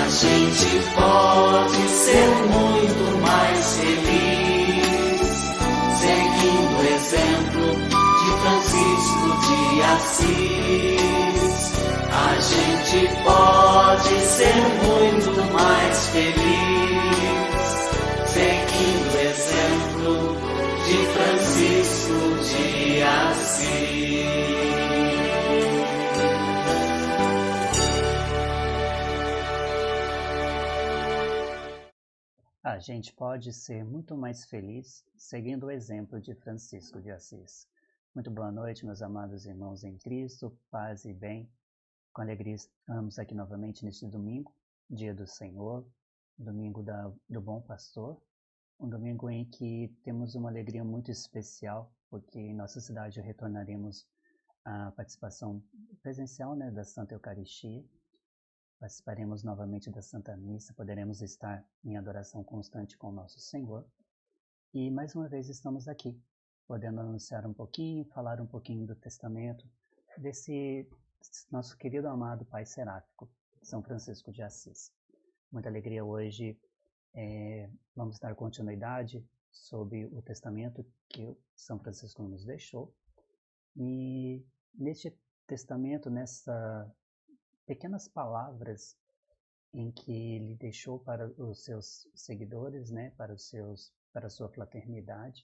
A gente pode ser muito mais feliz seguindo o exemplo de Francisco de Assis. A gente pode ser muito mais feliz seguindo o exemplo de Francisco de Assis. A gente pode ser muito mais feliz seguindo o exemplo de Francisco de Assis. Muito boa noite, meus amados irmãos em Cristo, paz e bem. Com alegria estamos aqui novamente neste domingo, dia do Senhor, domingo do Bom Pastor, um domingo em que temos uma alegria muito especial, porque em nossa cidade retornaremos à participação presencial, da Santa Eucaristia. Participaremos novamente da Santa Missa, poderemos estar em adoração constante com o nosso Senhor. E mais uma vez estamos aqui, podendo anunciar um pouquinho, falar um pouquinho do testamento desse nosso querido amado Pai Seráfico, São Francisco de Assis. Muita alegria hoje, vamos dar continuidade sobre o testamento que São Francisco nos deixou. E neste testamento, nessas pequenas palavras em que ele deixou para os seus seguidores, para a sua fraternidade,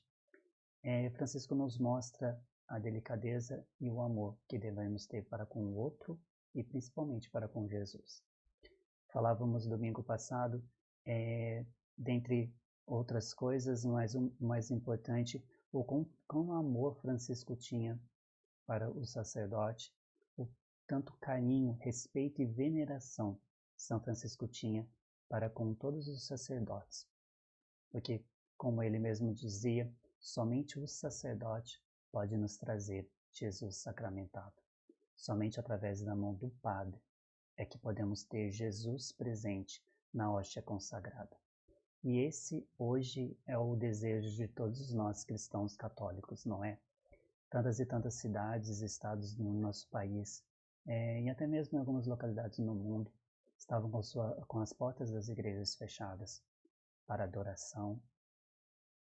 Francisco nos mostra a delicadeza e o amor que devemos ter para com o outro e principalmente para com Jesus. Falávamos domingo passado, dentre outras coisas, mas o mais importante, o quão amor Francisco tinha para o sacerdote, o tanto carinho, respeito e veneração São Francisco tinha para com todos os sacerdotes. Porque, como ele mesmo dizia, somente o sacerdote pode nos trazer Jesus sacramentado. Somente através da mão do Padre é que podemos ter Jesus presente na hóstia consagrada. E esse hoje é o desejo de todos nós cristãos católicos, não é? Tantas e tantas cidades e estados no nosso país, e até mesmo em algumas localidades no mundo, estavam com as portas das igrejas fechadas para adoração.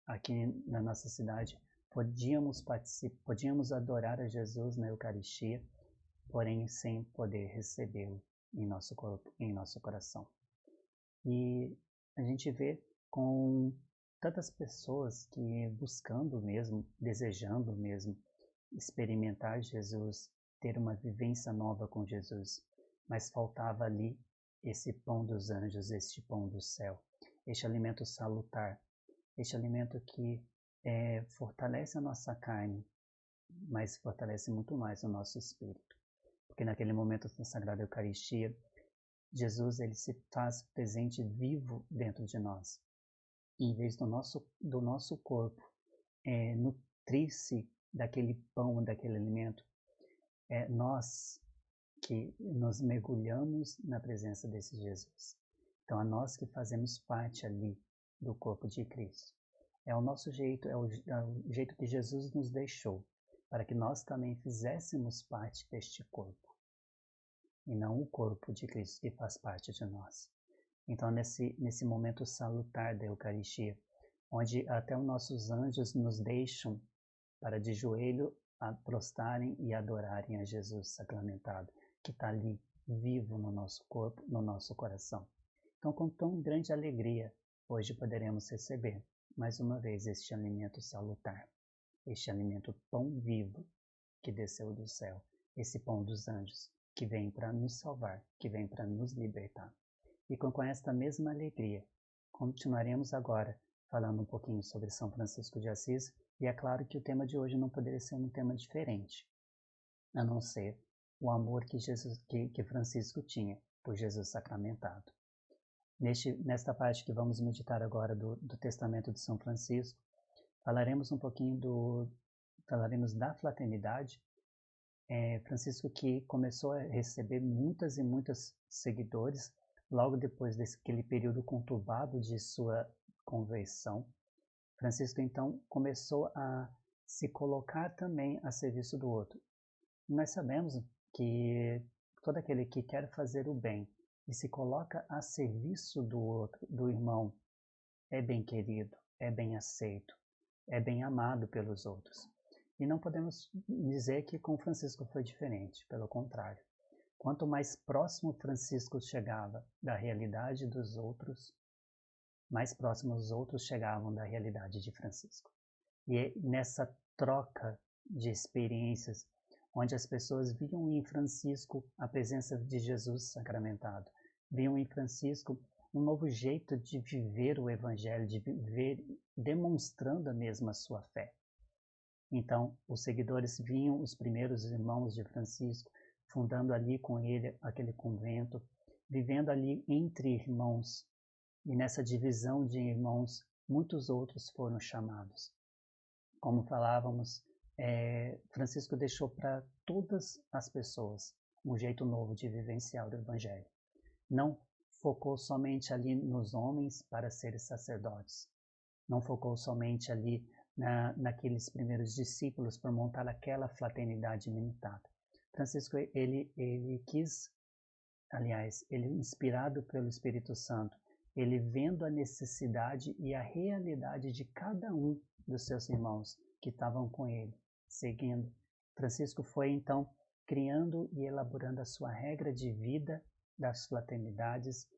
Aqui na nossa cidade, podíamos adorar a Jesus na Eucaristia, porém sem poder recebê-lo em nosso corpo, em nosso coração. E a gente vê com tantas pessoas que buscando mesmo, desejando mesmo, experimentar Jesus, ter uma vivência nova com Jesus, mas faltava ali esse pão dos anjos, este pão do céu, este alimento salutar, este alimento que fortalece a nossa carne, mas fortalece muito mais o nosso espírito. Porque naquele momento da Sagrada Eucaristia, Jesus ele se faz presente vivo dentro de nós. E em vez do nosso corpo nutrir-se daquele pão, daquele alimento, nós que nos mergulhamos na presença desse Jesus. Então, a nós que fazemos parte ali do corpo de Cristo. É o nosso jeito, é o jeito que Jesus nos deixou, para que nós também fizéssemos parte deste corpo, e não o corpo de Cristo que faz parte de nós. Então, nesse momento salutar da Eucaristia, onde até os nossos anjos nos deixam para de joelho prostrarem e adorarem a Jesus sacramentado, que está ali vivo no nosso corpo, no nosso coração. Então, com tão grande alegria, hoje poderemos receber, mais uma vez, este alimento salutar, este alimento pão vivo que desceu do céu, esse pão dos anjos, que vem para nos salvar, que vem para nos libertar. E com esta mesma alegria, continuaremos agora falando um pouquinho sobre São Francisco de Assis, e é claro que o tema de hoje não poderia ser um tema diferente, a não ser o amor que Francisco tinha por Jesus sacramentado. Nesta parte que vamos meditar agora do Testamento de São Francisco, falaremos um pouquinho falaremos da fraternidade. Francisco que começou a receber muitas e muitos seguidores logo depois daquele período conturbado de sua conversão. Francisco então começou a se colocar também a serviço do outro. Nós sabemos que todo aquele que quer fazer o bem e se coloca a serviço do outro, do irmão, é bem querido, é bem aceito, é bem amado pelos outros. E não podemos dizer que com Francisco foi diferente, pelo contrário. Quanto mais próximo Francisco chegava da realidade dos outros, mais próximos os outros chegavam da realidade de Francisco. E é nessa troca de experiências, onde as pessoas viam em Francisco a presença de Jesus sacramentado, viam em Francisco um novo jeito de viver o Evangelho, de viver demonstrando a mesma sua fé. Então, os seguidores viam os primeiros irmãos de Francisco, fundando ali com ele aquele convento, vivendo ali entre irmãos. E nessa divisão de irmãos, muitos outros foram chamados. Como falávamos, Francisco deixou para todas as pessoas um jeito novo de vivenciar o Evangelho. Não focou somente ali nos homens para serem sacerdotes. Não focou somente ali naqueles primeiros discípulos para montar aquela fraternidade militar. Francisco, ele quis, aliás, ele inspirado pelo Espírito Santo, ele vendo a necessidade e a realidade de cada um dos seus irmãos que estavam com ele, seguindo. Francisco foi, então, criando e elaborando a sua regra de vida das fraternidades,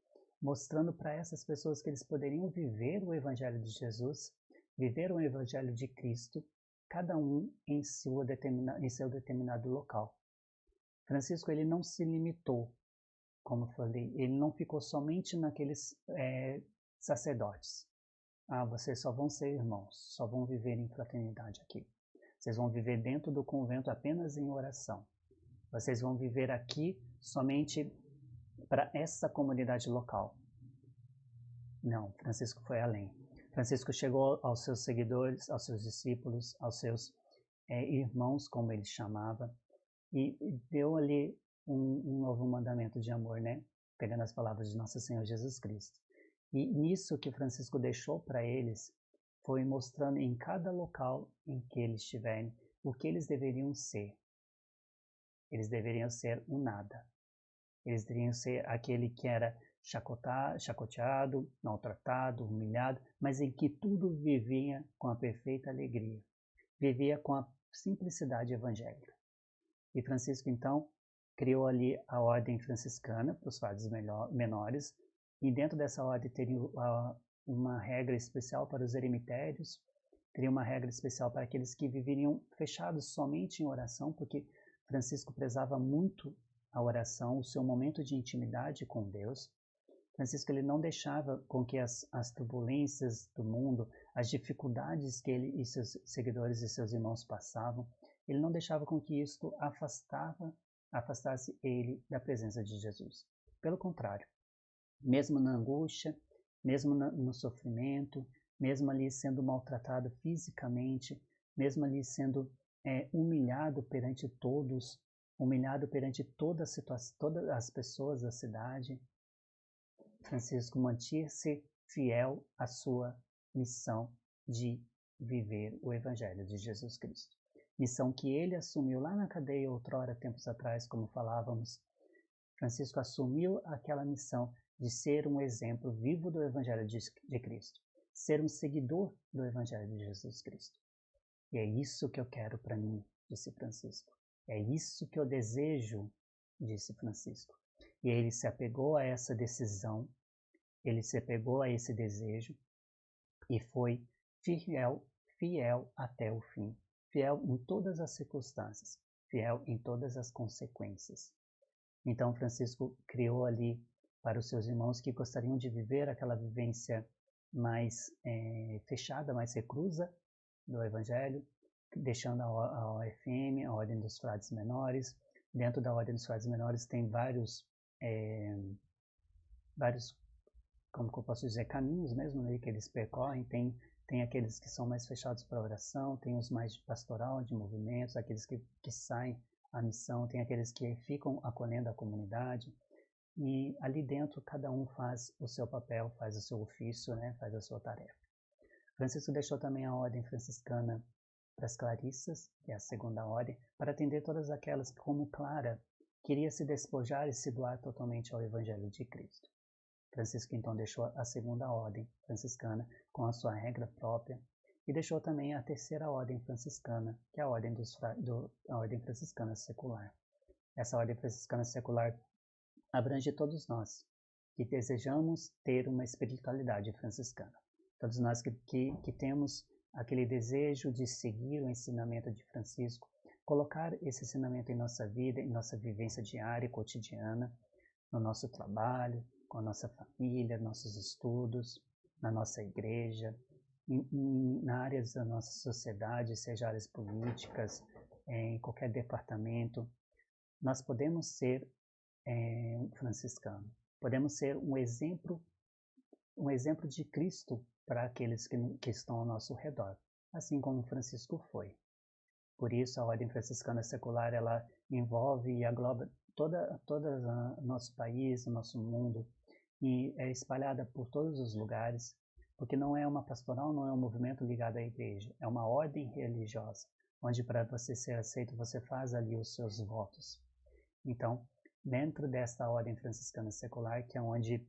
mostrando para essas pessoas que eles poderiam viver o Evangelho de Jesus, viver o Evangelho de Cristo, cada um em seu determinado local. Francisco, ele não se limitou, como falei, ele não ficou somente naqueles sacerdotes. Vocês só vão ser irmãos, só vão viver em fraternidade aqui. Vocês vão viver dentro do convento apenas em oração. Vocês vão viver aqui somente para essa comunidade local. Não, Francisco foi além. Francisco chegou aos seus seguidores, aos seus discípulos, aos seus irmãos, como ele chamava, e deu ali um novo mandamento de amor, né? Pegando as palavras de Nosso Senhor Jesus Cristo. E nisso que Francisco deixou para eles, foi mostrando em cada local em que eles estiverem o que eles deveriam ser. Eles deveriam ser o nada. Eles deveriam ser aquele que era chacoteado, maltratado, humilhado, mas em que tudo vivia com a perfeita alegria. Vivia com a simplicidade evangélica. E Francisco, então, criou ali a ordem franciscana para os frades menores, e dentro dessa ordem teria uma regra especial para os eremitérios, teria uma regra especial para aqueles que viveriam fechados somente em oração, porque Francisco prezava muito a oração, o seu momento de intimidade com Deus. Francisco, ele não deixava com que as turbulências do mundo, as dificuldades que ele e seus seguidores e seus irmãos passavam, ele não deixava com que isto afastasse ele da presença de Jesus. Pelo contrário, mesmo na angústia, mesmo no sofrimento, mesmo ali sendo maltratado fisicamente, mesmo ali sendo humilhado perante todos, humilhado perante todas as pessoas da cidade, Francisco mantinha-se fiel à sua missão de viver o Evangelho de Jesus Cristo. Missão que ele assumiu lá na cadeia outrora, tempos atrás, como falávamos. Francisco assumiu aquela missão de ser um exemplo vivo do Evangelho de Cristo, ser um seguidor do Evangelho de Jesus Cristo. E é isso que eu quero para mim, disse Francisco. É isso que eu desejo, disse Francisco. E ele se apegou a essa decisão, ele se apegou a esse desejo e foi fiel até o fim. Fiel em todas as circunstâncias, fiel em todas as consequências. Então Francisco criou ali para os seus irmãos que gostariam de viver aquela vivência mais fechada, mais reclusa do Evangelho, deixando a OFM, a Ordem dos Frades Menores. Dentro da Ordem dos Frades Menores tem vários, como que eu posso dizer, caminhos mesmo, né, que eles percorrem. Tem aqueles que são mais fechados para a oração, tem os mais de pastoral, de movimentos, aqueles que saem à missão, tem aqueles que ficam acolhendo a comunidade. E ali dentro cada um faz o seu papel, faz o seu ofício, né, faz a sua tarefa. Francisco deixou também a ordem franciscana para as Clarissas, que é a segunda ordem, para atender todas aquelas que, como Clara, queria se despojar e se doar totalmente ao Evangelho de Cristo. Francisco então deixou a segunda ordem franciscana com a sua regra própria e deixou também a terceira ordem franciscana, que é a ordem, a ordem franciscana secular. Essa ordem franciscana secular abrange todos nós que desejamos ter uma espiritualidade franciscana. Todos nós que temos aquele desejo de seguir o ensinamento de Francisco, colocar esse ensinamento em nossa vida, em nossa vivência diária e cotidiana, no nosso trabalho, com a nossa família, nossos estudos, na nossa igreja, na áreas da nossa sociedade, seja áreas políticas, em qualquer departamento. Nós podemos ser um franciscano, podemos ser um exemplo de Cristo para aqueles que estão ao nosso redor, assim como Francisco foi. Por isso, a ordem franciscana secular, ela envolve e agloba todo o nosso país, o nosso mundo, e é espalhada por todos os lugares, porque não é uma pastoral, não é um movimento ligado à igreja, é uma ordem religiosa, onde para você ser aceito, você faz ali os seus votos. Então, dentro desta ordem franciscana secular, que é onde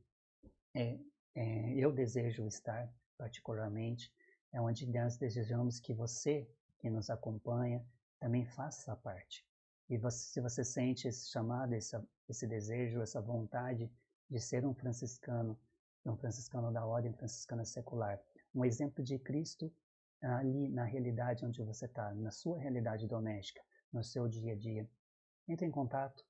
eu desejo estar particularmente, é onde nós desejamos que você, que nos acompanha, também faça parte. E se você sente esse chamado, esse desejo, essa vontade de ser um franciscano da ordem franciscana secular, um exemplo de Cristo ali na realidade onde você está, na sua realidade doméstica, no seu dia a dia, entre em contato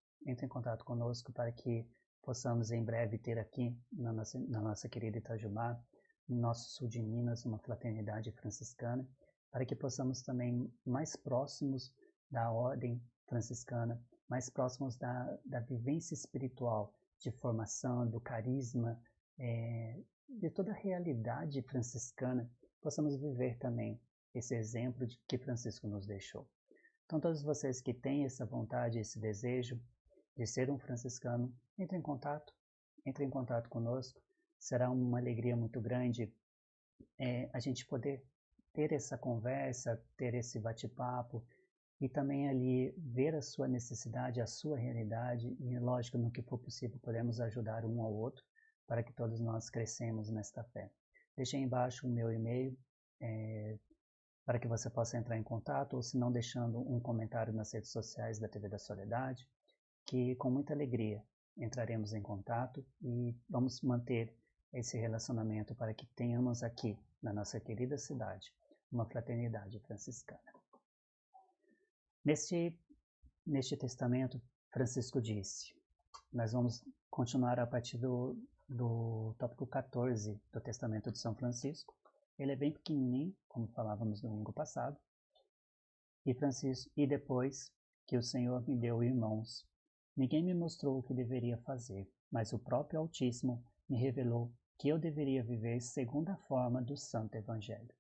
conosco para que possamos em breve ter aqui na nossa querida Itajubá, no nosso sul de Minas, uma fraternidade franciscana, para que possamos também mais próximos da ordem franciscana, mais próximos da vivência espiritual, de formação, do carisma, de toda a realidade franciscana, possamos viver também esse exemplo que Francisco nos deixou. Então, todos vocês que têm essa vontade, esse desejo de ser um franciscano, entre em contato conosco. Será uma alegria muito grande a gente poder ter essa conversa, ter esse bate-papo e também ali ver a sua necessidade, a sua realidade e, lógico, no que for possível, podemos ajudar um ao outro para que todos nós crescemos nesta fé. Deixei embaixo o meu e-mail para que você possa entrar em contato ou, se não, deixando um comentário nas redes sociais da TV da Soledade, que com muita alegria entraremos em contato e vamos manter esse relacionamento para que tenhamos aqui, na nossa querida cidade, uma fraternidade franciscana. Neste testamento, Francisco disse, nós vamos continuar a partir do tópico 14 do Testamento de São Francisco. Ele é bem pequenininho, como falávamos no domingo passado. E depois que o Senhor me deu irmãos, ninguém me mostrou o que deveria fazer, mas o próprio Altíssimo me revelou que eu deveria viver segundo a forma do Santo Evangelho.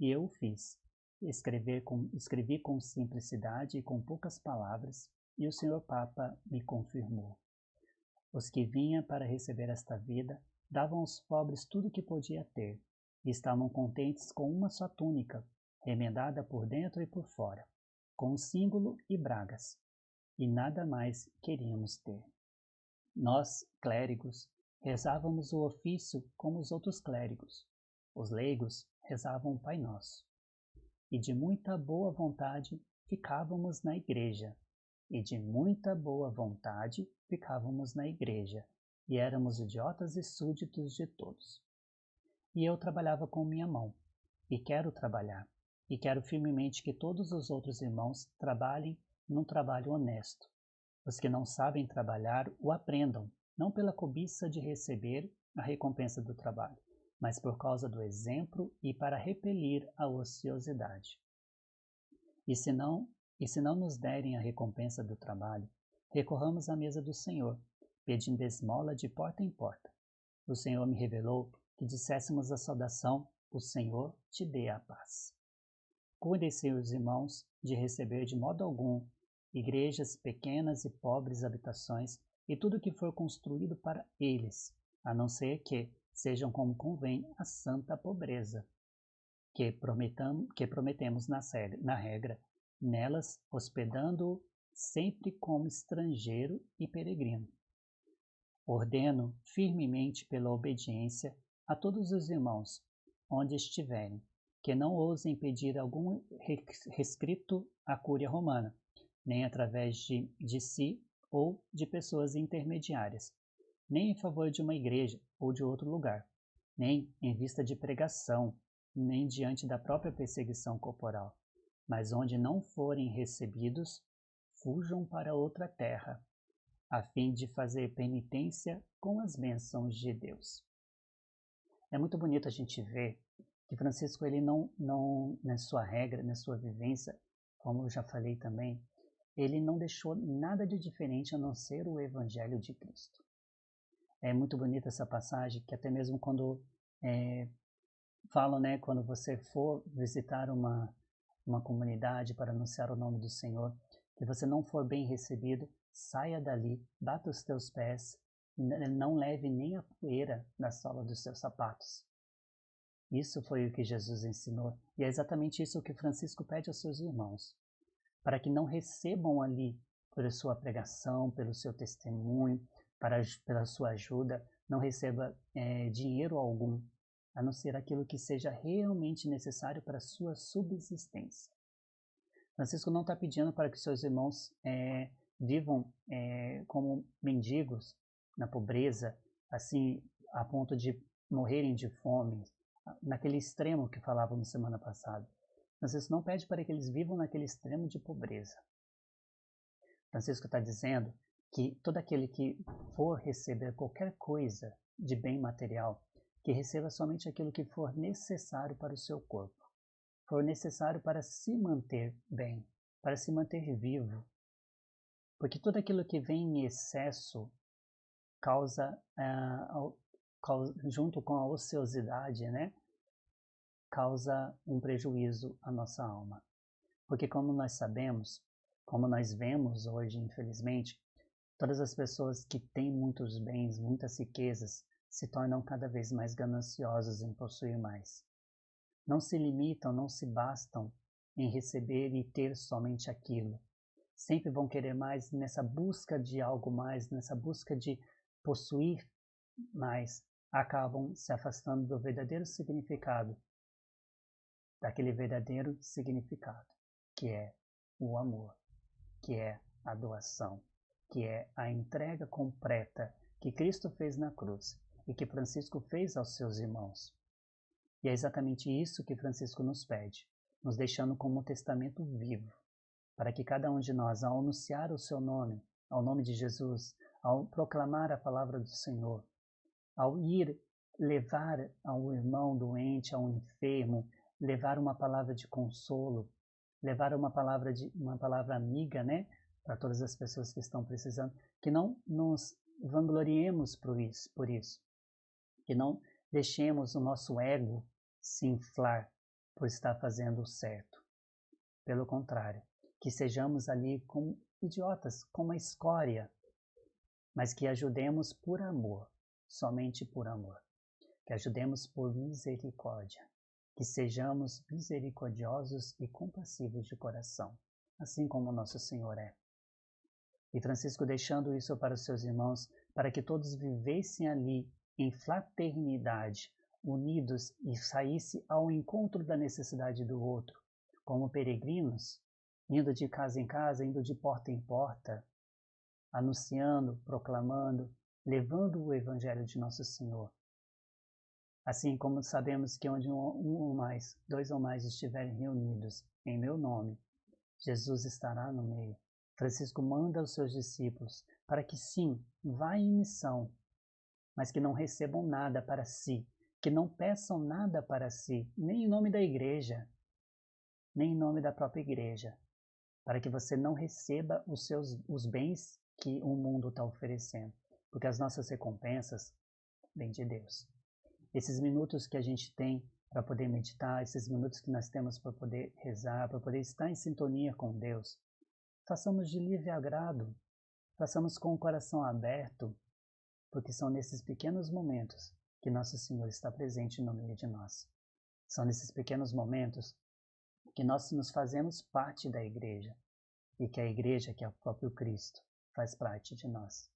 E eu o fiz. Escrevi com simplicidade e com poucas palavras, e o Senhor Papa me confirmou. Os que vinham para receber esta vida davam aos pobres tudo o que podia ter, e estavam contentes com uma só túnica, remendada por dentro e por fora, com um símbolo e bragas, e nada mais queríamos ter. Nós, clérigos, rezávamos o ofício como os outros clérigos. Os leigos rezavam o Pai Nosso. E de muita boa vontade ficávamos na igreja. E éramos idiotas e súditos de todos. E eu trabalhava com minha mão, e quero trabalhar, e quero firmemente que todos os outros irmãos trabalhem num trabalho honesto. Os que não sabem trabalhar o aprendam, não pela cobiça de receber a recompensa do trabalho, mas por causa do exemplo e para repelir a ociosidade. E se não nos derem a recompensa do trabalho, recorramos à mesa do Senhor, pedindo esmola de porta em porta. O Senhor me revelou que disséssemos a saudação, o Senhor te dê a paz. Cuidem-se os irmãos de receber de modo algum igrejas, pequenas e pobres habitações e tudo que for construído para eles, a não ser que sejam como convém a santa pobreza, que prometemos na regra, nelas hospedando sempre como estrangeiro e peregrino. Ordeno firmemente pela obediência a todos os irmãos, onde estiverem, que não ousem pedir algum rescrito à Cúria Romana, nem através de si ou de pessoas intermediárias, nem em favor de uma igreja ou de outro lugar, nem em vista de pregação, nem diante da própria perseguição corporal, mas onde não forem recebidos, fujam para outra terra, a fim de fazer penitência com as bênçãos de Deus. É muito bonito a gente ver que Francisco, ele não, na sua regra, na sua vivência, como eu já falei também, ele não deixou nada de diferente a não ser o Evangelho de Cristo. É muito bonita essa passagem, que até mesmo quando falam, né, quando você for visitar uma comunidade para anunciar o nome do Senhor, que você não for bem recebido, saia dali, bata os teus pés, não leve nem a poeira na sola dos seus sapatos. Isso foi o que Jesus ensinou, e é exatamente isso que Francisco pede aos seus irmãos, para que não recebam ali, por sua pregação, pelo seu testemunho, pela sua ajuda, não receba dinheiro algum, a não ser aquilo que seja realmente necessário para a sua subsistência. Francisco não está pedindo para que seus irmãos vivam como mendigos na pobreza, assim, a ponto de morrerem de fome, naquele extremo que falávamos semana passada. Francisco não pede para que eles vivam naquele extremo de pobreza. Francisco está dizendo que todo aquele que for receber qualquer coisa de bem material, que receba somente aquilo que for necessário para o seu corpo, for necessário para se manter bem, para se manter vivo. Porque tudo aquilo que vem em excesso causa, junto com a ociosidade, né, causa um prejuízo à nossa alma. Porque como nós sabemos, como nós vemos hoje, infelizmente, todas as pessoas que têm muitos bens, muitas riquezas, se tornam cada vez mais gananciosas em possuir mais. Não se limitam, não se bastam em receber e ter somente aquilo. Sempre vão querer mais nessa busca de algo mais, nessa busca de possuir mais, acabam se afastando do verdadeiro significado, daquele verdadeiro significado, que é o amor, que é a doação, que é a entrega completa que Cristo fez na cruz e que Francisco fez aos seus irmãos. E é exatamente isso que Francisco nos pede, nos deixando como um testamento vivo, para que cada um de nós, ao anunciar o seu nome, ao nome de Jesus, ao proclamar a palavra do Senhor, ao ir levar ao irmão doente, ao enfermo, levar uma palavra de consolo, levar uma palavra amiga, né, para todas as pessoas que estão precisando, que não nos vangloriemos por isso, que não deixemos o nosso ego se inflar por estar fazendo o certo. Pelo contrário, que sejamos ali como idiotas, como a escória, mas que ajudemos por amor, somente por amor. Que ajudemos por misericórdia, que sejamos misericordiosos e compassivos de coração, assim como nosso Senhor é. E Francisco deixando isso para os seus irmãos, para que todos vivessem ali em fraternidade, unidos e saísse ao encontro da necessidade do outro, como peregrinos, indo de casa em casa, indo de porta em porta, anunciando, proclamando, levando o Evangelho de Nosso Senhor. Assim como sabemos que onde dois ou mais estiverem reunidos em meu nome, Jesus estará no meio. Francisco manda aos seus discípulos para que sim, vá em missão, mas que não recebam nada para si, que não peçam nada para si, nem em nome da igreja, nem em nome da própria igreja, para que você não receba os bens que o mundo está oferecendo, porque as nossas recompensas vêm de Deus. Esses minutos que a gente tem para poder meditar, esses minutos que nós temos para poder rezar, para poder estar em sintonia com Deus, façamos de livre agrado, façamos com o coração aberto, porque são nesses pequenos momentos que Nosso Senhor está presente no meio de nós. São nesses pequenos momentos que nós nos fazemos parte da igreja e que a igreja, que é o próprio Cristo, faz parte de nós.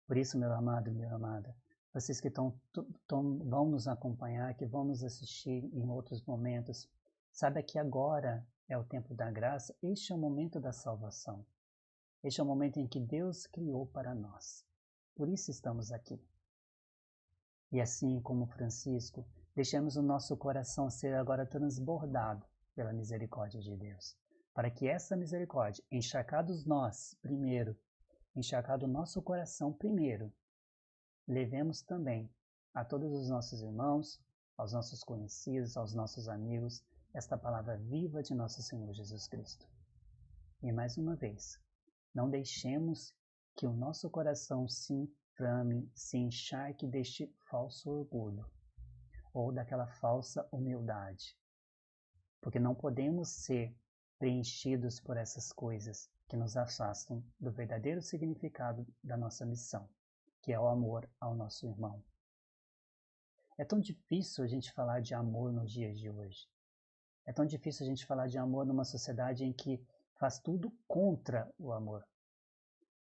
Por isso, meu amado e minha amada, vocês que vão nos acompanhar, que vão nos assistir em outros momentos, saiba que agora é o tempo da graça, este é o momento da salvação. Este é o momento em que Deus criou para nós. Por isso estamos aqui. E assim como Francisco, deixemos o nosso coração ser agora transbordado pela misericórdia de Deus, para que essa misericórdia, encharcados nós primeiro, encharcado o nosso coração primeiro, levemos também a todos os nossos irmãos, aos nossos conhecidos, aos nossos amigos, esta palavra viva de nosso Senhor Jesus Cristo. E mais uma vez, não deixemos que o nosso coração se inflame, se encharque deste falso orgulho ou daquela falsa humildade, porque não podemos ser preenchidos por essas coisas que nos afastam do verdadeiro significado da nossa missão, que é o amor ao nosso irmão. É tão difícil a gente falar de amor nos dias de hoje. É tão difícil a gente falar de amor numa sociedade em que faz tudo contra o amor.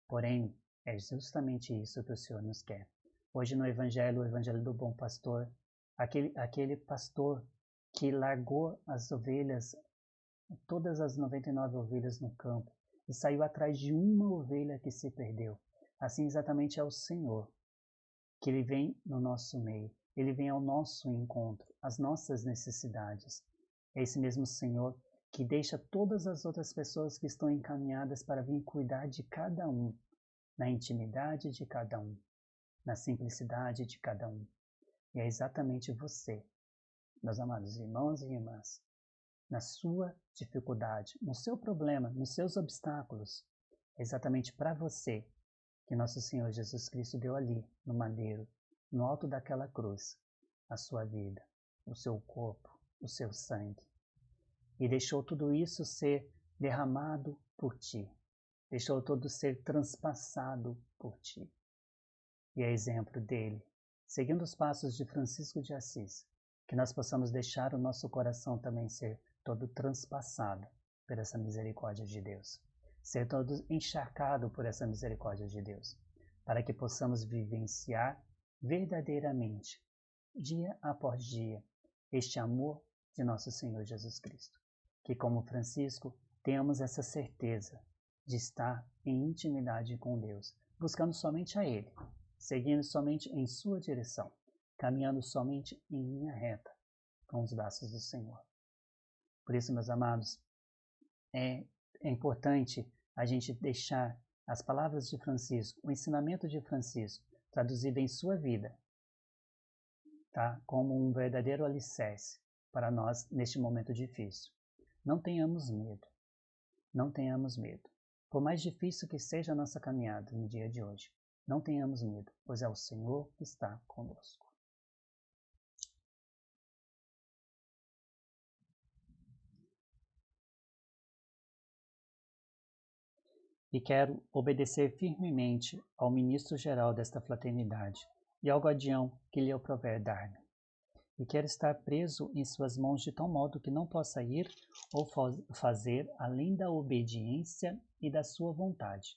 Porém, é justamente isso que o Senhor nos quer. Hoje no Evangelho, o Evangelho do Bom Pastor, aquele pastor que largou as ovelhas, todas as 99 ovelhas no campo, e saiu atrás de uma ovelha que se perdeu. Assim exatamente é o Senhor, que Ele vem no nosso meio, Ele vem ao nosso encontro, às nossas necessidades. É esse mesmo Senhor que deixa todas as outras pessoas que estão encaminhadas para vir cuidar de cada um, na intimidade de cada um, na simplicidade de cada um. E é exatamente você, meus amados irmãos e irmãs, na sua dificuldade, no seu problema, nos seus obstáculos, é exatamente para você que nosso Senhor Jesus Cristo deu ali, no madeiro, no alto daquela cruz, a sua vida, o seu corpo, o seu sangue. E deixou tudo isso ser derramado por ti. Deixou tudo ser transpassado por ti. E é exemplo dele, seguindo os passos de Francisco de Assis, que nós possamos deixar o nosso coração também ser todo transpassado por essa misericórdia de Deus. Ser todo encharcado por essa misericórdia de Deus, para que possamos vivenciar verdadeiramente, dia após dia, este amor de nosso Senhor Jesus Cristo. Que, como Francisco, tenhamos essa certeza de estar em intimidade com Deus, buscando somente a Ele, seguindo somente em sua direção, caminhando somente em linha reta com os braços do Senhor. Por isso, meus amados, é importante a gente deixar as palavras de Francisco, o ensinamento de Francisco, traduzido em sua vida, tá? Como um verdadeiro alicerce para nós neste momento difícil. Não tenhamos medo, não tenhamos medo. Por mais difícil que seja a nossa caminhada no dia de hoje, não tenhamos medo, pois é o Senhor que está conosco. E quero obedecer firmemente ao ministro-geral desta fraternidade e ao guardião que lhe aprover dar-me. E quero estar preso em suas mãos de tal modo que não possa ir ou fazer além da obediência e da sua vontade,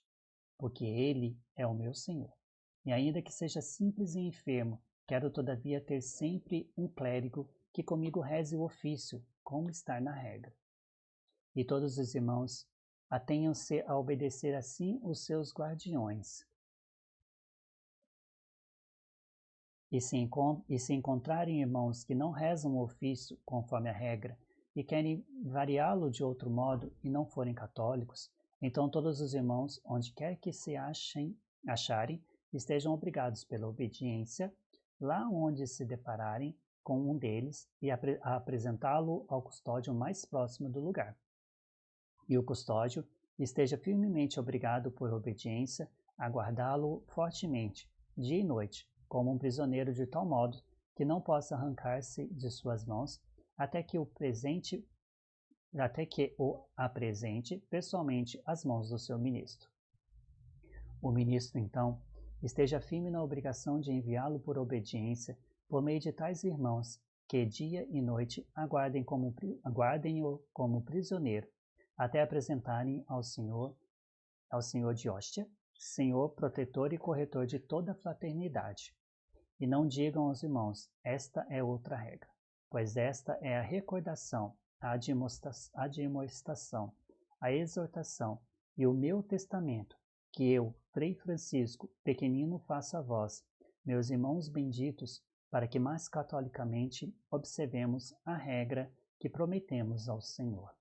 porque Ele é o meu Senhor. E ainda que seja simples e enfermo, quero todavia ter sempre um clérigo que comigo reze o ofício, como está na regra. E todos os irmãos atenham-se a obedecer assim os seus guardiões. E se encontrarem irmãos que não rezam o ofício conforme a regra e querem variá-lo de outro modo e não forem católicos, então todos os irmãos, onde quer que se acharem, estejam obrigados pela obediência, lá onde se depararem com um deles, e a apresentá-lo ao custódio mais próximo do lugar. E o custódio esteja firmemente obrigado por obediência a guardá-lo fortemente, dia e noite, como um prisioneiro, de tal modo que não possa arrancar-se de suas mãos até que o apresente pessoalmente às mãos do seu ministro. O ministro, então, esteja firme na obrigação de enviá-lo por obediência por meio de tais irmãos que dia e noite aguardem-o como prisioneiro, até apresentarem ao Senhor de hóstia, Senhor protetor e corretor de toda a fraternidade. E não digam aos irmãos, esta é outra regra, pois esta é a recordação, a admoestação, a exortação e o meu testamento, que eu, Frei Francisco, pequenino, faço a vós, meus irmãos benditos, para que mais catolicamente observemos a regra que prometemos ao Senhor.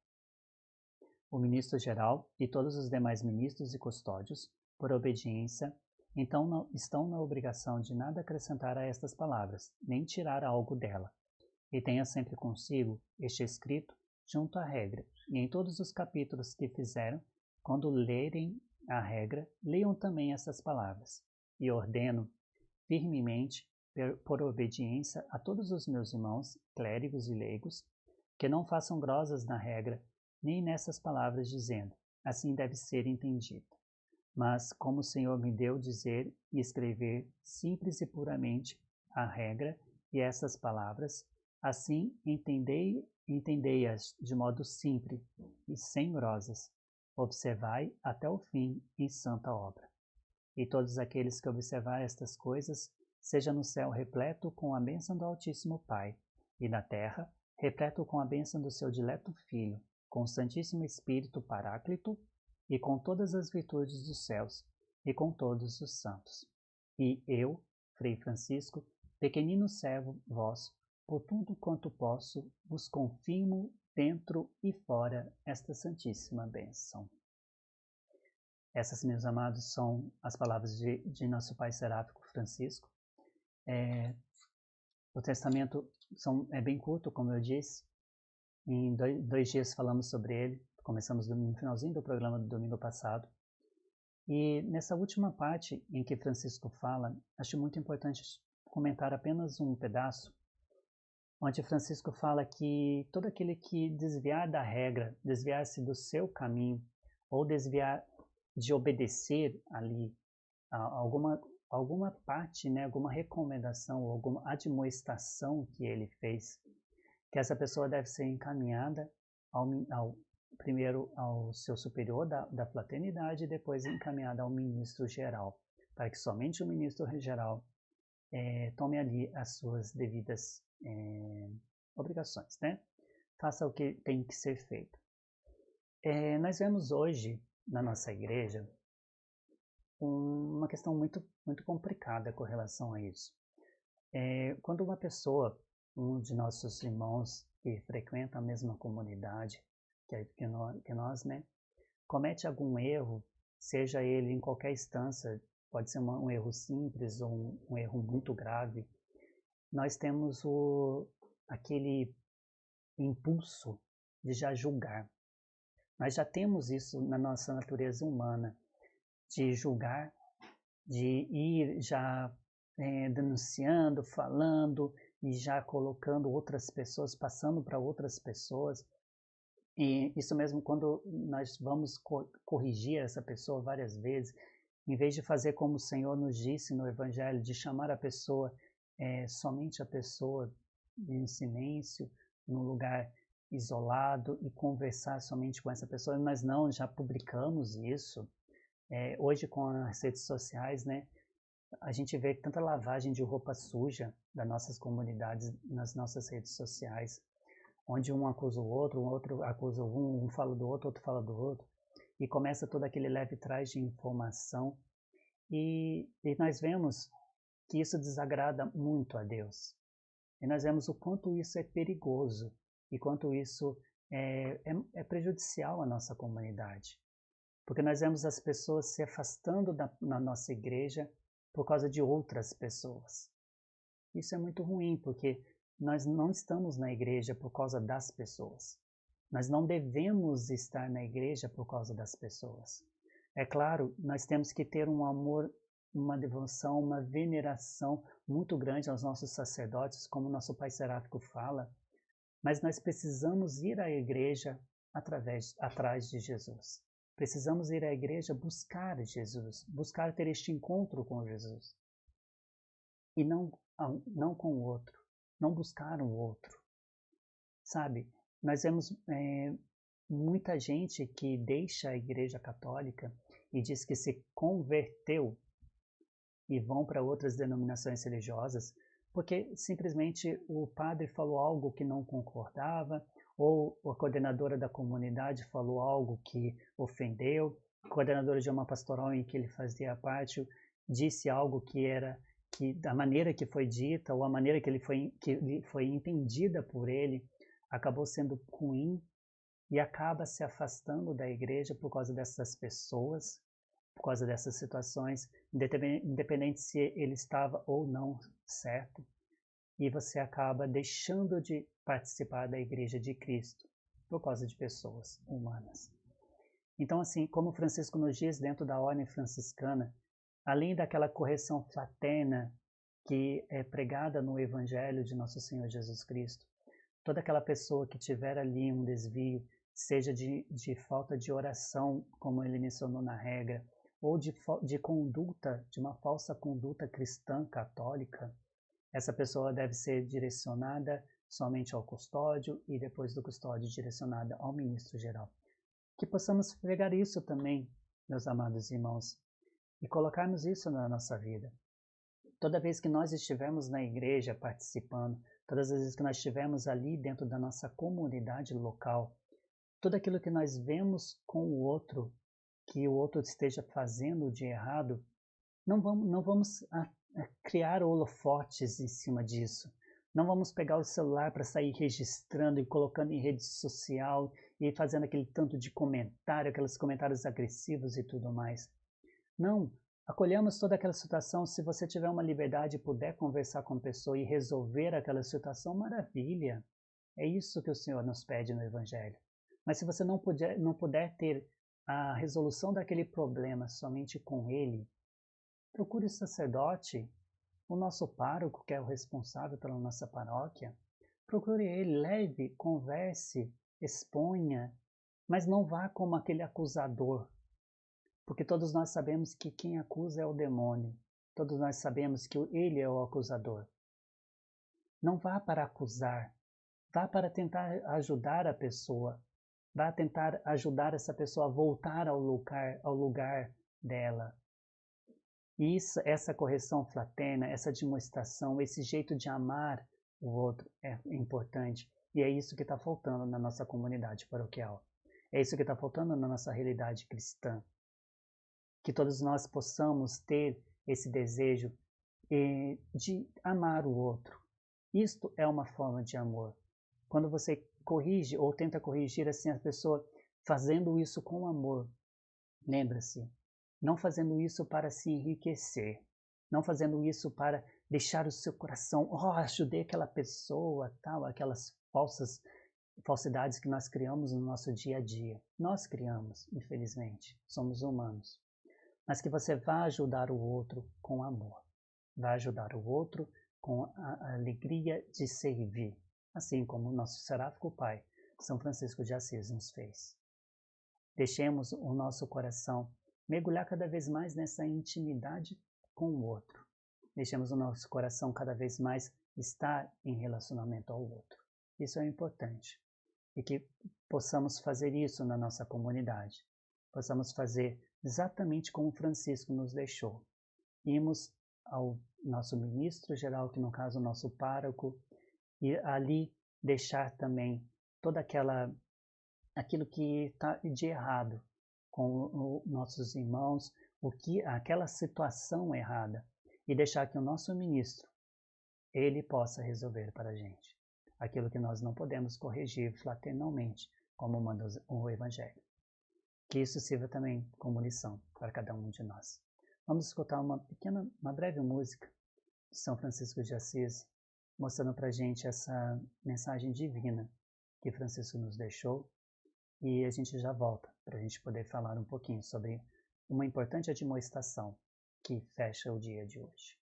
O ministro-geral e todos os demais ministros e custódios, por obediência, então não estão na obrigação de nada acrescentar a estas palavras, nem tirar algo dela. E tenha sempre consigo este escrito junto à regra, e em todos os capítulos que fizeram, quando lerem a regra, leiam também essas palavras. E ordeno firmemente, por obediência a todos os meus irmãos, clérigos e leigos, que não façam grosas na regra, nem nessas palavras dizendo, assim deve ser entendido. Mas, como o Senhor me deu dizer e escrever simples e puramente a regra e essas palavras, assim entendei-as de modo simples e sem grosas. Observai até o fim em santa obra. E todos aqueles que observar estas coisas, seja no céu repleto com a bênção do Altíssimo Pai, e na terra repleto com a bênção do seu dileto Filho, com o Santíssimo Espírito Paráclito, e com todas as virtudes dos céus, e com todos os santos. E eu, Frei Francisco, pequenino servo vosso, por tudo quanto posso, vos confirmo dentro e fora esta santíssima bênção. Essas, meus amados, são as palavras de nosso Pai Seráfico Francisco. O testamento é bem curto, como eu disse. Em dois dias falamos sobre ele. Começamos no finalzinho do programa do domingo passado. E nessa última parte em que Francisco fala, acho muito importante comentar apenas um pedaço, onde Francisco fala que todo aquele que desviar da regra, desviar-se do seu caminho, ou desviar de obedecer ali a alguma parte, né, alguma recomendação, ou alguma admoestação que ele fez, que essa pessoa deve ser encaminhada primeiro ao seu superior da fraternidade e depois encaminhada ao ministro geral, para que somente o ministro geral tome ali as suas devidas obrigações, né? Faça o que tem que ser feito. Nós vemos hoje na nossa igreja uma questão muito, muito complicada com relação a isso. Quando uma pessoa, um de nossos irmãos que frequenta a mesma comunidade que nós, né, comete algum erro, seja ele em qualquer instância, pode ser um erro simples ou um erro muito grave, nós temos aquele impulso de já julgar. Nós já temos isso na nossa natureza humana, de julgar, de ir já denunciando, falando e já colocando outras pessoas, passando para outras pessoas. E isso mesmo, quando nós vamos corrigir essa pessoa várias vezes, em vez de fazer como o Senhor nos disse no Evangelho, de chamar a pessoa, somente a pessoa em silêncio, num lugar isolado e conversar somente com essa pessoa, mas não, já publicamos isso. Hoje com as redes sociais, né, a gente vê tanta lavagem de roupa suja das nossas comunidades nas nossas redes sociais, onde um acusa o outro acusa um fala do outro fala do outro, e começa todo aquele leve trás de informação, e nós vemos que isso desagrada muito a Deus. E nós vemos o quanto isso é perigoso, e quanto isso é prejudicial à nossa comunidade. Porque nós vemos as pessoas se afastando na nossa igreja por causa de outras pessoas. Isso é muito ruim, porque nós não estamos na igreja por causa das pessoas. Nós não devemos estar na igreja por causa das pessoas. É claro, nós temos que ter um amor, uma devoção, uma veneração muito grande aos nossos sacerdotes, como nosso Pai Seráfico fala, mas nós precisamos ir à igreja atrás de Jesus. Precisamos ir à igreja buscar Jesus, buscar ter este encontro com Jesus. E não com o outro, não buscar o outro. Sabe, nós vemos muita gente que deixa a Igreja Católica e diz que se converteu e vão para outras denominações religiosas porque simplesmente o padre falou algo que não concordava, ou a coordenadora da comunidade falou algo que ofendeu, a coordenadora de uma pastoral em que ele fazia parte disse algo que da maneira que foi dita, ou a maneira que foi entendida por ele, acabou sendo ruim e acaba se afastando da igreja por causa dessas pessoas, por causa dessas situações, independente se ele estava ou não certo, e você acaba deixando de participar da Igreja de Cristo por causa de pessoas humanas. Então, assim, como Francisco nos diz dentro da ordem franciscana, além daquela correção fraterna que é pregada no Evangelho de Nosso Senhor Jesus Cristo, toda aquela pessoa que tiver ali um desvio, seja de falta de oração, como ele mencionou na regra, ou de conduta, de uma falsa conduta cristã católica, essa pessoa deve ser direcionada somente ao custódio e depois do custódio direcionada ao ministro geral. Que possamos pegar isso também, meus amados irmãos, e colocarmos isso na nossa vida. Toda vez que nós estivermos na igreja participando, todas as vezes que nós estivermos ali dentro da nossa comunidade local, tudo aquilo que nós vemos com o outro, que o outro esteja fazendo de errado, não vamos criar holofotes em cima disso. Não vamos pegar o celular para sair registrando e colocando em rede social e fazendo aquele tanto de comentário, aqueles comentários agressivos e tudo mais. Não, acolhamos toda aquela situação. Se você tiver uma liberdade e puder conversar com a pessoa e resolver aquela situação, maravilha. É isso que o Senhor nos pede no Evangelho. Mas se você não puder ter a resolução daquele problema somente com ele, procure o sacerdote, o nosso pároco, que é o responsável pela nossa paróquia. Procure ele, leve, converse, exponha, mas não vá como aquele acusador, porque todos nós sabemos que quem acusa é o demônio. Todos nós sabemos que ele é o acusador. Não vá para acusar, vá para tentar ajudar a pessoa. Vá tentar ajudar essa pessoa a voltar ao lugar dela. E essa correção fraterna, essa demonstração, esse jeito de amar o outro é importante. E é isso que está faltando na nossa comunidade paroquial. É isso que está faltando na nossa realidade cristã. Que todos nós possamos ter esse desejo de amar o outro. Isto é uma forma de amor. Quando você corrige ou tenta corrigir assim a pessoa, fazendo isso com amor, lembra-se, não fazendo isso para se enriquecer, não fazendo isso para deixar o seu coração, ajudei aquela pessoa, tal, aquelas falsidades que nós criamos no nosso dia a dia. Nós criamos, infelizmente, somos humanos. Mas que você vá ajudar o outro com amor, vá ajudar o outro com a alegria de servir, assim como o nosso seráfico Pai, São Francisco de Assis, nos fez. Deixemos o nosso coração mergulhar cada vez mais nessa intimidade com o outro. Deixemos o nosso coração cada vez mais estar em relacionamento ao outro. Isso é importante. E que possamos fazer isso na nossa comunidade. Possamos fazer exatamente como Francisco nos deixou. Irmos ao nosso ministro geral, que no caso é o nosso pároco, e ali deixar também toda aquilo que está de errado com nossos irmãos, aquela situação errada, e deixar que o nosso ministro, ele possa resolver para a gente aquilo que nós não podemos corrigir fraternalmente, como manda o Evangelho. Que isso sirva também como lição para cada um de nós. Vamos escutar uma breve música de São Francisco de Assis, mostrando para a gente essa mensagem divina que Francisco nos deixou, e a gente já volta para a gente poder falar um pouquinho sobre uma importante admoestação que fecha o dia de hoje.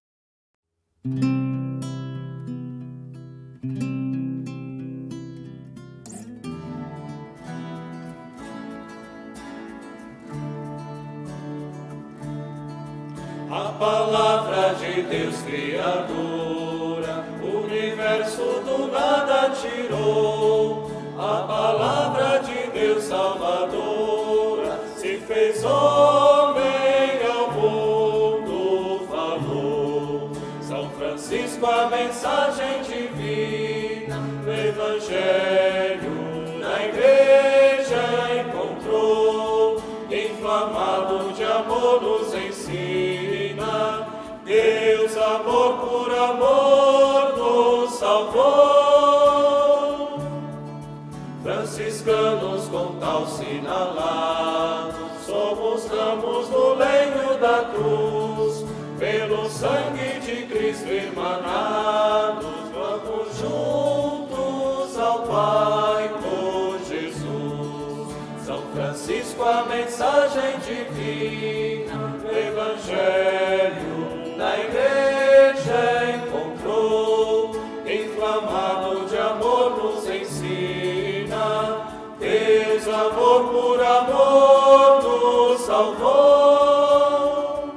A palavra de Deus Criadora, o universo do nada tirou. A palavra de Deus Deus Salvadora, se fez homem ao mundo falou. São Francisco a mensagem divina do Evangelho na igreja encontrou. Inflamado de amor nos ensina, Deus amor por amor nos salvou. Franciscanos com tal sinalado, somos ramos no lenho da cruz, pelo sangue de Cristo irmanados, vamos juntos ao Pai por Jesus. São Francisco a mensagem divina do Evangelho na igreja encontrou. Inflamado de amor nos ensina, Deus amor por amor nos salvou.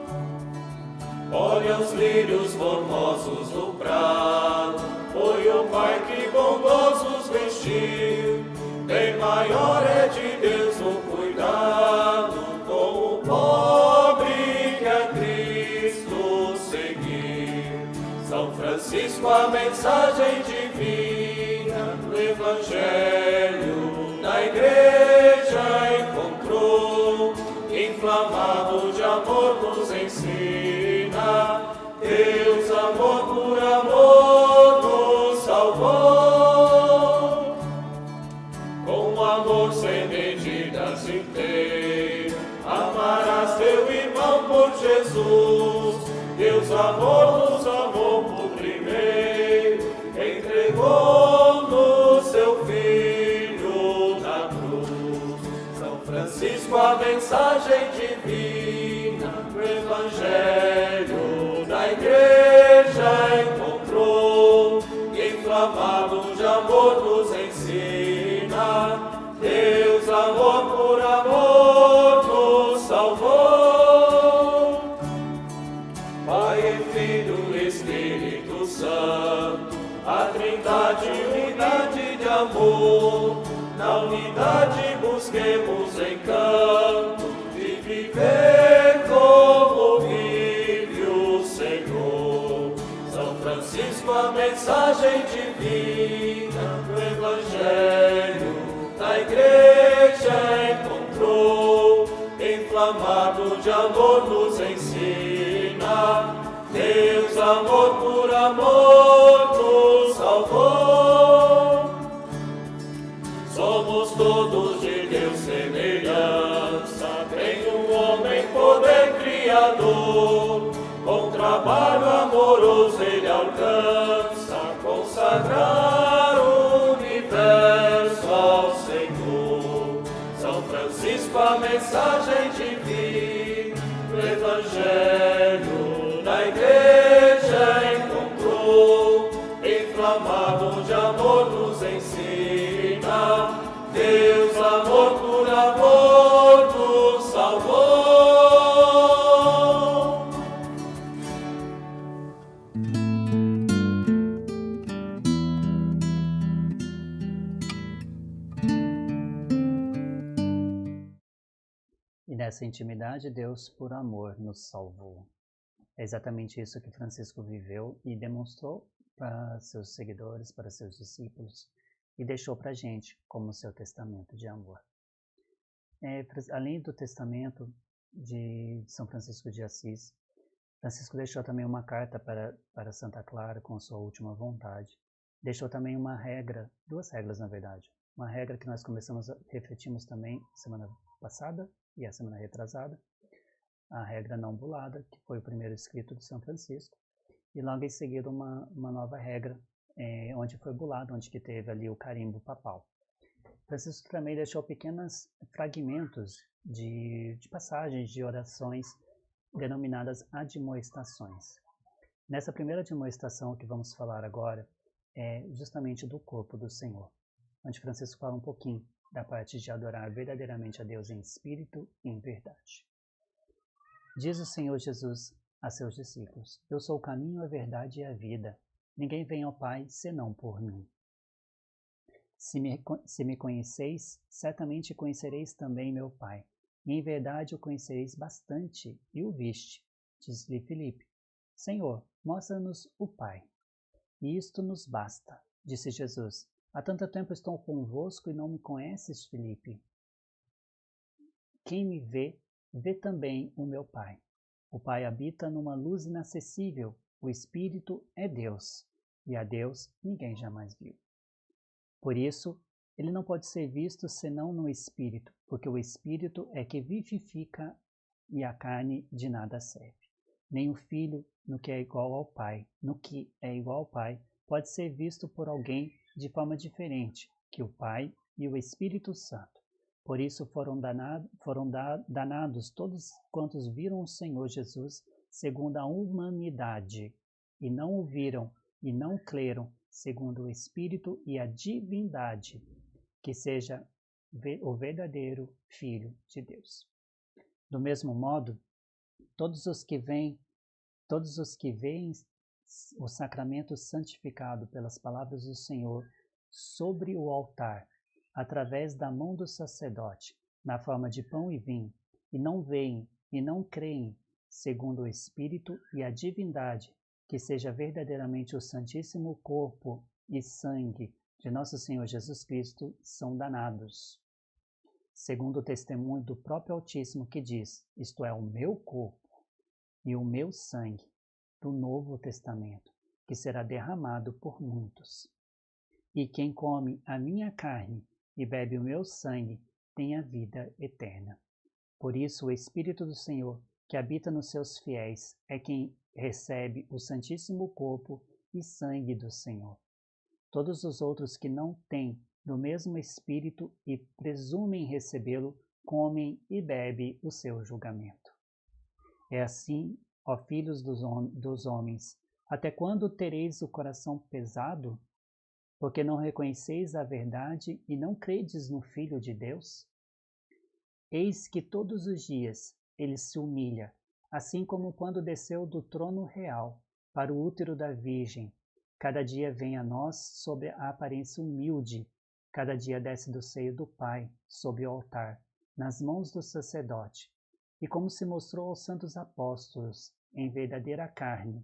Olha os lírios formosos do prado, foi o Pai que bondosos vestiu. Bem maior é de Deus o cuidado com o pobre que a Cristo seguiu. São Francisco a mensagem divina do Evangelho na igreja encontrou. Inflamado de amor nos ensina, Deus amor por amor nos salvou. Com amor sem medidas inteiro, amarás teu irmão por Jesus. Deus amor nos amou por primeiro, entregou-nos seu Filho na cruz. São Francisco a mensagem divina do Evangelho na igreja encontrou. Inflamado de amor nos ensina, Deus amor por amor nos salvou. Pai e Filho, Espírito Santo, a Trindade, unidade de amor. Na unidade busquemos encanto de viver como vive o Senhor. São Francisco a mensagem divina do Evangelho na igreja encontrou. Inflamado de amor nos ensina, Deus amor por amor nos salvou. Somos todos de Deus semelhança, tem um homem poder criador. Com trabalho amoroso ele alcança consagrar o universo ao Senhor. São Francisco a mensagem divina do Evangelho na igreja encontrou. Inflamado de amor nos ensina, Deus amor por amor nos salvou. E nessa intimidade, Deus, por amor, nos salvou. É exatamente isso que Francisco viveu e demonstrou para seus seguidores, para seus discípulos, e deixou para a gente como seu testamento de amor. Além do testamento de São Francisco de Assis, Francisco deixou também uma carta para Santa Clara com sua última vontade. Deixou também uma regra, duas regras na verdade. Uma regra que nós refletimos também semana passada e a semana retrasada, a regra não bulada, que foi o primeiro escrito de São Francisco, e logo em seguida uma nova regra, onde foi bulado, onde que teve ali o carimbo papal. Francisco também deixou pequenos fragmentos de passagens de orações denominadas admoestações. Nessa primeira admoestação que vamos falar agora é justamente do corpo do Senhor, onde Francisco fala um pouquinho da parte de adorar verdadeiramente a Deus em espírito e em verdade. Diz o Senhor Jesus a seus discípulos: eu sou o caminho, a verdade e a vida. Ninguém vem ao Pai senão por mim. Se me conheceis, certamente conhecereis também meu Pai. E em verdade o conhecereis bastante e o viste. Diz-lhe Filipe: Senhor, mostra-nos o Pai. E isto nos basta, disse Jesus. Há tanto tempo estou convosco e não me conheces, Filipe? Quem me vê, vê também o meu Pai. O Pai habita numa luz inacessível. O Espírito é Deus, e a Deus ninguém jamais viu. Por isso, ele não pode ser visto senão no Espírito, porque o Espírito é que vivifica e a carne de nada serve. Nem o Filho, no que é igual ao Pai, pode ser visto por alguém de forma diferente que o Pai e o Espírito Santo. Por isso foram danados todos quantos viram o Senhor Jesus segundo a humanidade, e não o viram e não creram segundo o Espírito e a divindade, que seja o verdadeiro Filho de Deus. Do mesmo modo, todos os que veem o sacramento santificado pelas palavras do Senhor sobre o altar, através da mão do sacerdote, na forma de pão e vinho, e não veem e não creem segundo o Espírito e a divindade, que seja verdadeiramente o Santíssimo Corpo e Sangue de nosso Senhor Jesus Cristo, são danados. Segundo o testemunho do próprio Altíssimo que diz, isto é, o meu corpo e o meu sangue do Novo Testamento, que será derramado por muitos. E quem come a minha carne e bebe o meu sangue tem a vida eterna. Por isso o Espírito do Senhor, que habita nos seus fiéis, é quem recebe o Santíssimo Corpo e Sangue do Senhor. Todos os outros que não têm do mesmo Espírito e presumem recebê-lo, comem e bebem o seu julgamento. É assim, ó filhos dos homens, até quando tereis o coração pesado? Porque não reconheceis a verdade e não credes no Filho de Deus? Eis que todos os dias ele se humilha, assim como quando desceu do trono real para o útero da Virgem. Cada dia vem a nós sob a aparência humilde, cada dia desce do seio do Pai, sob o altar, nas mãos do sacerdote. E como se mostrou aos santos apóstolos, em verdadeira carne,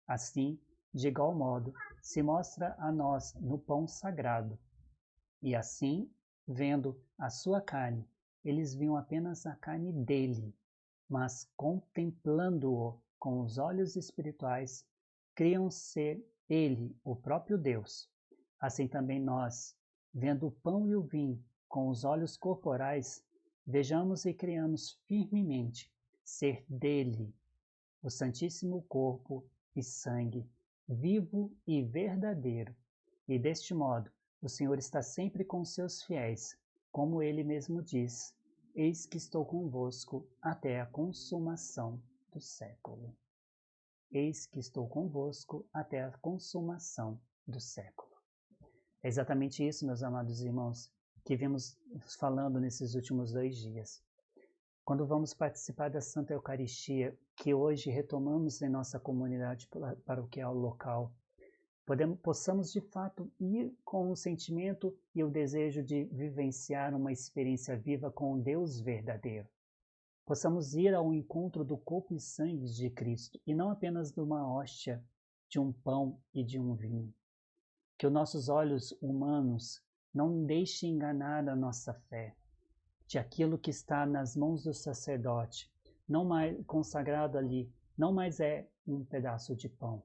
assim, de igual modo, se mostra a nós no pão sagrado. E assim, vendo a sua carne, eles viam apenas a carne dele, mas contemplando-o com os olhos espirituais, criam ser ele o próprio Deus. Assim também nós, vendo o pão e o vinho com os olhos corporais, vejamos e criamos firmemente ser dele o Santíssimo Corpo e Sangue, vivo e verdadeiro. E deste modo, o Senhor está sempre com seus fiéis, como ele mesmo diz: eis que estou convosco até a consumação do século. Eis que estou convosco até a consumação do século. É exatamente isso, meus amados irmãos, que vimos falando nesses últimos 2 dias. Quando vamos participar da Santa Eucaristia, que hoje retomamos em nossa comunidade paroquial local, possamos de fato ir com o sentimento e o desejo de vivenciar uma experiência viva com o Deus verdadeiro. Possamos ir ao encontro do corpo e sangue de Cristo, e não apenas de uma hóstia, de um pão e de um vinho. Que os nossos olhos humanos não deixem enganar a nossa fé, de aquilo que está nas mãos do sacerdote, não mais consagrado ali, não mais é um pedaço de pão,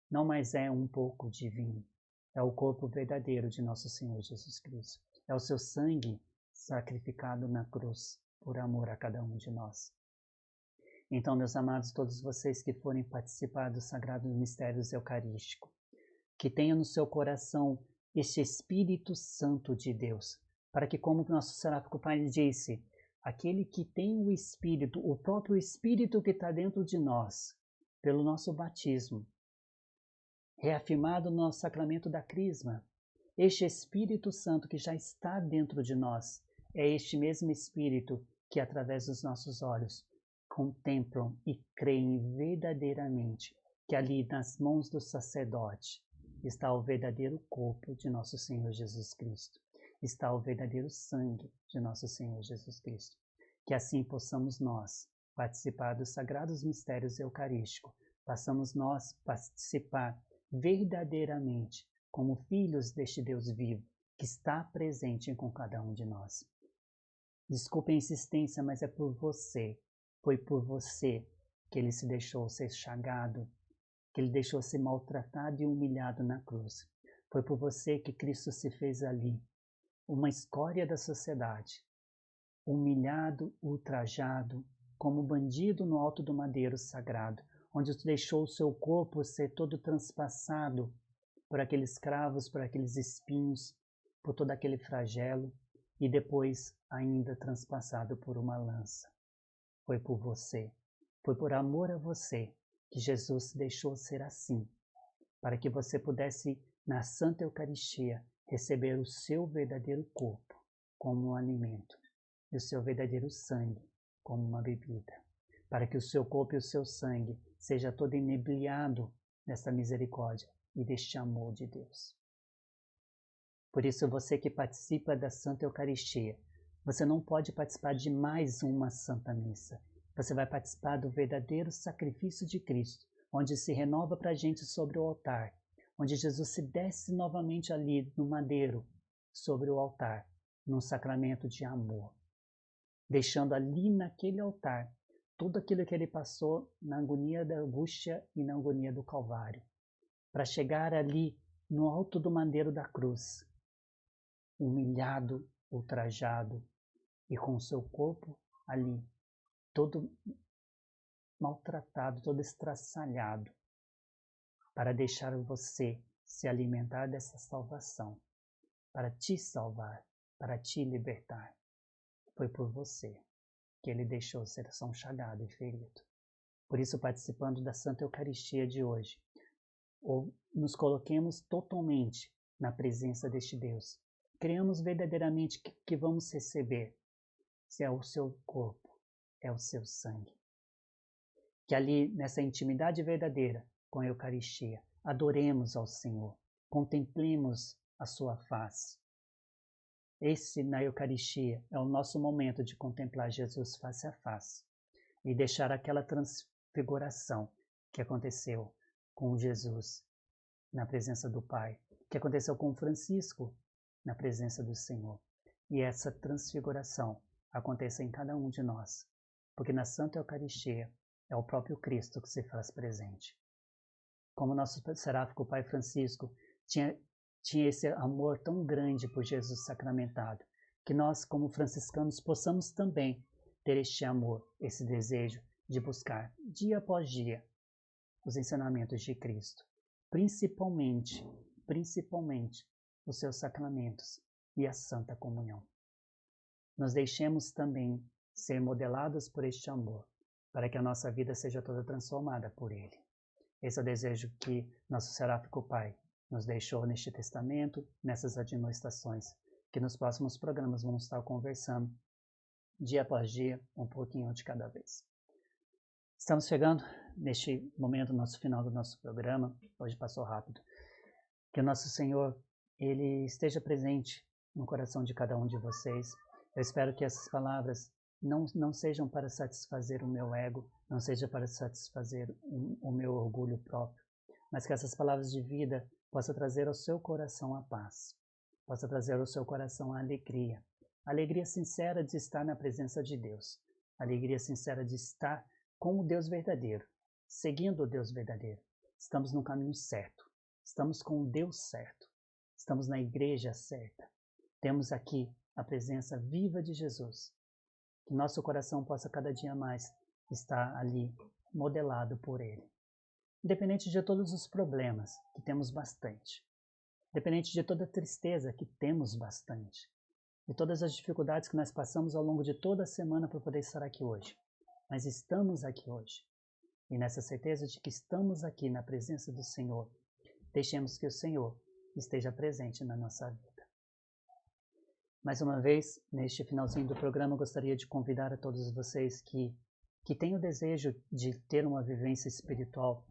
não mais é um pouco de vinho, é o corpo verdadeiro de nosso Senhor Jesus Cristo, é o seu sangue sacrificado na cruz, por amor a cada um de nós. Então, meus amados, todos vocês que forem participar dos sagrados mistérios eucarísticos, que tenham no seu coração este Espírito Santo de Deus, para que, como nosso Seráfico Pai disse, aquele que tem o Espírito, o próprio Espírito que está dentro de nós, pelo nosso batismo, reafirmado no nosso sacramento da Crisma, este Espírito Santo que já está dentro de nós, é este mesmo Espírito que, através dos nossos olhos, contemplam e creem verdadeiramente que ali nas mãos do sacerdote está o verdadeiro corpo de nosso Senhor Jesus Cristo. está o verdadeiro sangue de nosso Senhor Jesus Cristo. Que assim possamos nós participar dos sagrados mistérios eucarísticos, possamos nós participar verdadeiramente como filhos deste Deus vivo, que está presente com cada um de nós. Desculpe a insistência, mas é por você, foi por você que ele se deixou ser chagado, que ele deixou ser maltratado e humilhado na cruz. Foi por você que Cristo se fez ali, uma escória da sociedade, humilhado, ultrajado, como bandido no alto do madeiro sagrado, onde deixou o seu corpo ser todo transpassado por aqueles cravos, por aqueles espinhos, por todo aquele flagelo, e depois ainda transpassado por uma lança. Foi por você, foi por amor a você, que Jesus deixou ser assim, para que você pudesse, na Santa Eucaristia, receber o seu verdadeiro corpo como um alimento e o seu verdadeiro sangue como uma bebida, para que o seu corpo e o seu sangue seja todo enebriado desta misericórdia e deste amor de Deus. Por isso, você que participa da Santa Eucaristia, você não pode participar de mais uma Santa Missa. Você vai participar do verdadeiro sacrifício de Cristo, onde se renova para a gente sobre o altar, onde Jesus se desce novamente ali no madeiro, sobre o altar, num sacramento de amor, deixando ali naquele altar tudo aquilo que ele passou na agonia da angústia e na agonia do Calvário, para chegar ali no alto do madeiro da cruz, humilhado, ultrajado e com o seu corpo ali, todo maltratado, todo estraçalhado, para deixar você se alimentar dessa salvação, para te salvar, para te libertar. Foi por você que ele deixou ser tão chagado e ferido. Por isso, participando da Santa Eucaristia de hoje, nos coloquemos totalmente na presença deste Deus. Creamos verdadeiramente que vamos receber, se é o seu corpo, é o seu sangue. Que ali, nessa intimidade verdadeira com a Eucaristia, adoremos ao Senhor, contemplemos a sua face. Esse, na Eucaristia, é o nosso momento de contemplar Jesus face a face e deixar aquela transfiguração que aconteceu com Jesus na presença do Pai, que aconteceu com Francisco na presença do Senhor. E essa transfiguração aconteça em cada um de nós, porque na Santa Eucaristia é o próprio Cristo que se faz presente. Como nosso seráfico Pai Francisco tinha esse amor tão grande por Jesus sacramentado, que nós, como franciscanos, possamos também ter este amor, esse desejo de buscar, dia após dia, os ensinamentos de Cristo, principalmente os seus sacramentos e a Santa Comunhão. Nos deixemos também ser modelados por este amor, para que a nossa vida seja toda transformada por ele. Esse é o desejo que nosso seráfico Pai nos deixou neste testamento, nessas admoestações, que nos próximos programas vamos estar conversando, dia após dia, um pouquinho de cada vez. Estamos chegando neste momento, nosso final do nosso programa, hoje passou rápido. Que o nosso Senhor, ele esteja presente no coração de cada um de vocês. Eu espero que essas palavras não sejam para satisfazer o meu ego, não seja para satisfazer o meu orgulho próprio, mas que essas palavras de vida possam trazer ao seu coração a paz, possa trazer ao seu coração a alegria sincera de estar na presença de Deus, a alegria sincera de estar com o Deus verdadeiro, seguindo o Deus verdadeiro. Estamos no caminho certo, estamos com o Deus certo, estamos na igreja certa. Temos aqui a presença viva de Jesus. Que nosso coração possa cada dia mais estar ali modelado por Ele. Independente de todos os problemas, que temos bastante. Independente de toda a tristeza, que temos bastante. De todas as dificuldades que nós passamos ao longo de toda a semana para poder estar aqui hoje. Mas estamos aqui hoje. E nessa certeza de que estamos aqui na presença do Senhor, deixemos que o Senhor esteja presente na nossa vida. Mais uma vez, neste finalzinho do programa, eu gostaria de convidar a todos vocês que têm o desejo de ter uma vivência espiritual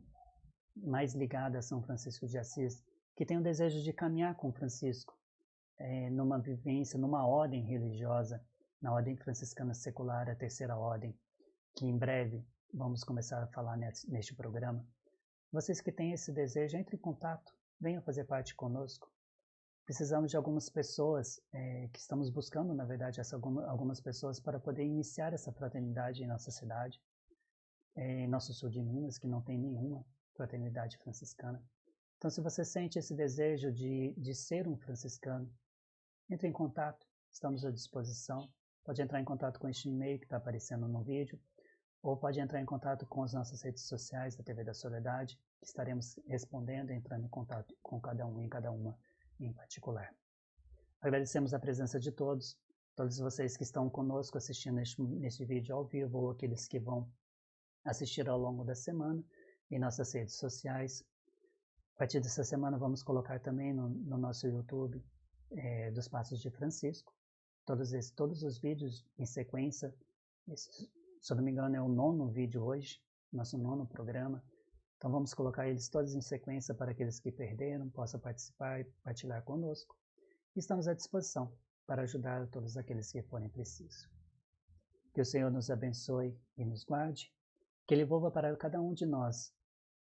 mais ligada a São Francisco de Assis, que têm o desejo de caminhar com Francisco, numa vivência, numa ordem religiosa, na ordem franciscana secular, a terceira ordem, que em breve vamos começar a falar neste programa. Vocês que têm esse desejo, entrem em contato, venham fazer parte conosco. Precisamos de algumas pessoas, que estamos buscando, na verdade, algumas pessoas para poder iniciar essa fraternidade em nossa cidade, em nosso sul de Minas, que não tem nenhuma fraternidade franciscana. Então, se você sente esse desejo de ser um franciscano, entre em contato, estamos à disposição. Pode entrar em contato com este e-mail que está aparecendo no vídeo, ou pode entrar em contato com as nossas redes sociais da TV da Soledade, que estaremos respondendo, entrando em contato com cada um e cada uma em particular. Agradecemos a presença de todos vocês que estão conosco assistindo neste vídeo ao vivo, ou aqueles que vão assistir ao longo da semana em nossas redes sociais. A partir dessa semana vamos colocar também no nosso YouTube dos Passos de Francisco, todos os vídeos em sequência. Se eu não me engano é o 9º vídeo hoje, nosso 9º programa. Então vamos colocar eles todos em sequência para aqueles que perderam, possam participar e partilhar conosco. E estamos à disposição para ajudar todos aqueles que forem precisos. Que o Senhor nos abençoe e nos guarde, que Ele volva para cada um de nós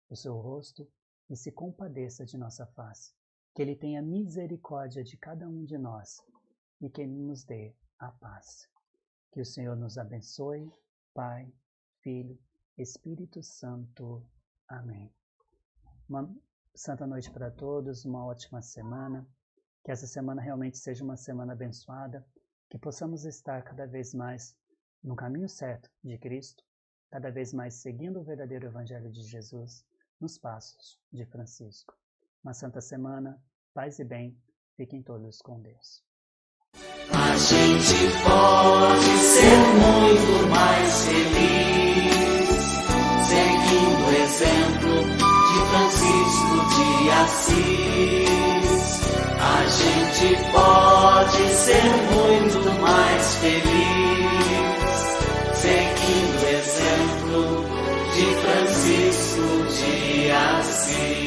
o seu rosto e se compadeça de nossa face, que Ele tenha misericórdia de cada um de nós e que Ele nos dê a paz. Que o Senhor nos abençoe, Pai, Filho, Espírito Santo. Amém. Uma santa noite para todos, uma ótima semana, que essa semana realmente seja uma semana abençoada, que possamos estar cada vez mais no caminho certo de Cristo, cada vez mais seguindo o verdadeiro Evangelho de Jesus, nos passos de Francisco. Uma santa semana, paz e bem, fiquem todos com Deus. A gente pode ser muito mais feliz, seguindo o exemplo de Francisco de Assis. A gente pode ser muito mais feliz, seguindo o exemplo de Francisco de Assis.